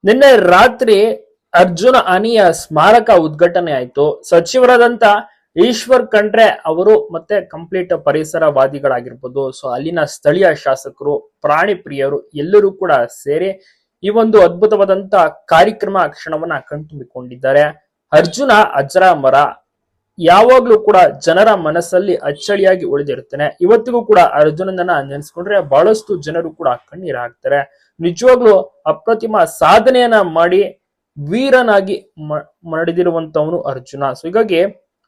ನಿನ್ನೆ ರಾತ್ರಿ ಅರ್ಜುನ ಅನಿಯ ಸ್ಮಾರಕ ಉದ್ಘಾಟನೆ ಆಯ್ತು. ಸಚಿವರಾದಂತ ಈಶ್ವರ್ ಖಂಡ್ರೆ ಅವರು ಮತ್ತೆ ಕಂಪ್ಲೀಟ್ ಪರಿಸರವಾದಿಗಳಾಗಿರ್ಬೋದು, ಸೊ ಅಲ್ಲಿನ ಸ್ಥಳೀಯ ಶಾಸಕರು, ಪ್ರಾಣಿ ಪ್ರಿಯರು ಎಲ್ಲರೂ ಕೂಡ ಸೇರಿ ಈ ಒಂದು ಅದ್ಭುತವಾದಂತ ಕಾರ್ಯಕ್ರಮ ಕ್ಷಣವನ್ನ ಕಣ್ತುಂಬಿಕೊಂಡಿದ್ದಾರೆ. ಅರ್ಜುನ ಅಜರಾಮರ, ಯಾವಾಗ್ಲೂ ಕೂಡ ಜನರ ಮನಸ್ಸಲ್ಲಿ ಅಚ್ಚಳಿಯಾಗಿ ಉಳಿದಿರುತ್ತಾನೆ. ಇವತ್ತಿಗೂ ಕೂಡ ಅರ್ಜುನನ್ನ ನೆನೆಸ್ಕೊಂಡ್ರೆ ಬಹಳಷ್ಟು ಜನರು ಕೂಡ ಕಣ್ಣೀರ್ ಹಾಕ್ತಾರೆ. ನಿಜವಾಗ್ಲೂ ಅಪ್ರತಿಮ ಸಾಧನೆಯನ್ನ ಮಾಡಿ ವೀರನಾಗಿ ಮಾಡಿದಿರುವಂತವನು ಅರ್ಜುನ. ಸೊ ಹೀಗಾಗಿ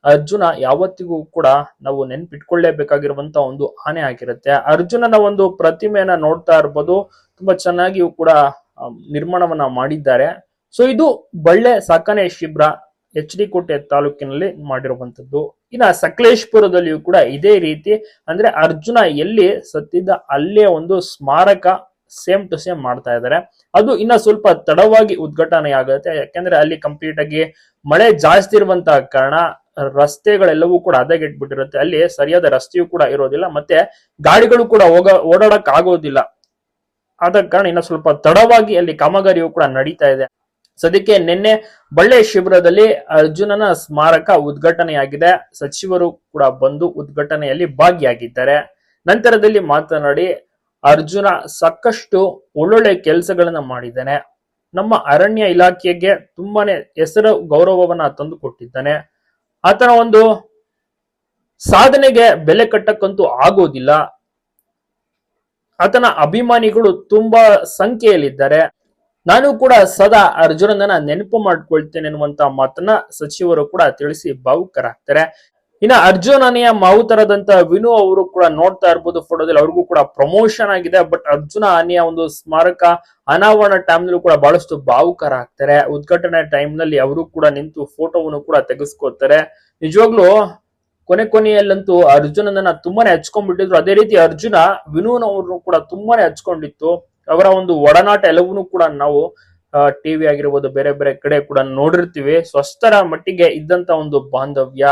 ಅರ್ಜುನ ಯಾವತ್ತಿಗೂ ಕೂಡ ನಾವು ನೆನ್ಪಿಟ್ಕೊಳ್ಳೇಬೇಕಾಗಿರುವಂತ ಒಂದು ಆನೆ ಆಗಿರುತ್ತೆ. ಅರ್ಜುನನ ಒಂದು ಪ್ರತಿಮೆಯನ್ನ ನೋಡ್ತಾ ಇರ್ಬೋದು, ತುಂಬಾ ಚೆನ್ನಾಗಿಯೂ ಕೂಡ ನಿರ್ಮಾಣವನ್ನ ಮಾಡಿದ್ದಾರೆ. ಸೊ ಇದು ಬಳ್ಳೆ ಸಾಕಣೆ ಶಿಬಿರ ಎಚ್.ಡಿ. ಕೋಟೆ ತಾಲೂಕಿನಲ್ಲಿ ಮಾಡಿರುವಂತದ್ದು. ಇನ್ನ ಸಕಲೇಶ್ಪುರದಲ್ಲಿಯೂ ಕೂಡ ಇದೇ ರೀತಿ, ಅಂದ್ರೆ ಅರ್ಜುನ ಎಲ್ಲಿ ಸತ್ತಿದ್ದ ಅಲ್ಲೇ ಒಂದು ಸ್ಮಾರಕ ಸೇಮ್ ಟು ಸೇಮ್ ಮಾಡ್ತಾ ಇದ್ದಾರೆ. ಅದು ಇನ್ನ ಸ್ವಲ್ಪ ತಡವಾಗಿ ಉದ್ಘಾಟನೆ ಆಗುತ್ತೆ, ಯಾಕಂದ್ರೆ ಅಲ್ಲಿ ಕಂಪ್ಲೀಟ್ ಆಗಿ ಮಳೆ ಜಾಸ್ತಿ ಇರುವಂತಹ ಕಾರಣ ರಸ್ತೆಗಳೆಲ್ಲವೂ ಕೂಡ ಹದಗೆಟ್ಬಿಟ್ಟಿರುತ್ತೆ. ಅಲ್ಲಿ ಸರಿಯಾದ ರಸ್ತೆಯೂ ಕೂಡ ಇರೋದಿಲ್ಲ, ಮತ್ತೆ ಗಾಡಿಗಳು ಕೂಡ ಓಡಾಡಕ್ ಆಗೋದಿಲ್ಲ. ಆದ ಕಾರಣ ಇನ್ನ ಸ್ವಲ್ಪ ತಡವಾಗಿ ಅಲ್ಲಿ ಕಾಮಗಾರಿಯು ಕೂಡ ನಡೀತಾ ಇದೆ. ಸದ್ಯಕ್ಕೆ ನಿನ್ನೆ ಬಳ್ಳೆ ಶಿಬಿರದಲ್ಲಿ ಅರ್ಜುನನ ಸ್ಮಾರಕ ಉದ್ಘಾಟನೆಯಾಗಿದೆ. ಸಚಿವರು ಕೂಡ ಬಂದು ಉದ್ಘಾಟನೆಯಲ್ಲಿ ಭಾಗಿಯಾಗಿದ್ದಾರೆ. ನಂತರದಲ್ಲಿ ಮಾತನಾಡಿ, ಅರ್ಜುನ ಸಾಕಷ್ಟು ಒಳ್ಳೊಳ್ಳೆ ಕೆಲಸಗಳನ್ನ ಮಾಡಿದ್ದಾನೆ. ನಮ್ಮ ಅರಣ್ಯ ಇಲಾಖೆಗೆ ತುಂಬಾನೇ ಹೆಸರು ಗೌರವವನ್ನ ತಂದು ಕೊಟ್ಟಿದ್ದಾನೆ. ಆತನ ಒಂದು ಸಾಧನೆಗೆ ಬೆಲೆ ಕಟ್ಟಕ್ಕಂತೂ ಆಗೋದಿಲ್ಲ. ಆತನ ಅಭಿಮಾನಿಗಳು ತುಂಬಾ ಸಂಖ್ಯೆಯಲ್ಲಿದ್ದಾರೆ. ನಾನು ಕೂಡ ಸದಾ ಅರ್ಜುನನ ನೆನಪು ಮಾಡ್ಕೊಳ್ತೇನೆ ಎನ್ನುವಂತ ಮಾತನ್ನ ಸಚಿವರು ಕೂಡ ತಿಳಿಸಿ ಭಾವುಕರಾಗ್ತಾರೆ. ಇನ್ನ ಅರ್ಜುನನೆಯ ಮಾವುತರಾದಂತ ವಿನು ಅವರು ಕೂಡ ನೋಡ್ತಾ ಇರ್ಬೋದು ಫೋಟೋದಲ್ಲಿ, ಅವ್ರಿಗೂ ಕೂಡ ಪ್ರಮೋಷನ್ ಆಗಿದೆ. ಬಟ್ ಅರ್ಜುನ ಆನೆಯ ಒಂದು ಸ್ಮಾರಕ ಅನಾವರಣ ಟೈಮ್ ನಲ್ಲೂ ಕೂಡ ಬಹಳಷ್ಟು ಭಾವುಕರಾಗ್ತಾರೆ. ಉದ್ಘಾಟನೆ ಟೈಮ್ ನಲ್ಲಿ ಅವರು ಕೂಡ ನಿಂತು ಫೋಟೋವನ್ನು ಕೂಡ ತೆಗೆಸ್ಕೋತಾರೆ. ನಿಜವಾಗ್ಲೂ ಕೊನೆಯಲ್ಲಂತೂ ಅರ್ಜುನನ ತುಂಬಾನೇ ಹಚ್ಕೊಂಡ್ಬಿಟ್ಟಿದ್ರು. ಅದೇ ರೀತಿ ಅರ್ಜುನ ವಿನೂನವ್ರನ್ನು ಕೂಡ ತುಂಬಾನೇ ಹಚ್ಕೊಂಡಿತ್ತು. ಅವರ ಒಂದು ಒಡನಾಟ ಎಲ್ಲವನ್ನೂ ಕೂಡ ನಾವು ಟಿವಿ ಆಗಿರ್ಬೋದು, ಬೇರೆ ಬೇರೆ ಕಡೆ ಕೂಡ ನೋಡಿರ್ತೀವಿ. ಸ್ವಸ್ಥರ ಮಟ್ಟಿಗೆ ಇದ್ದಂತ ಒಂದು ಬಾಂಧವ್ಯ.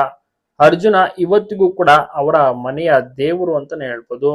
ಅರ್ಜುನ ಇವತ್ತಿಗೂ ಕೂಡ ಅವರ ಮನೆಯ ದೇವರು ಅಂತಾನೆ ಹೇಳ್ಬೋದು.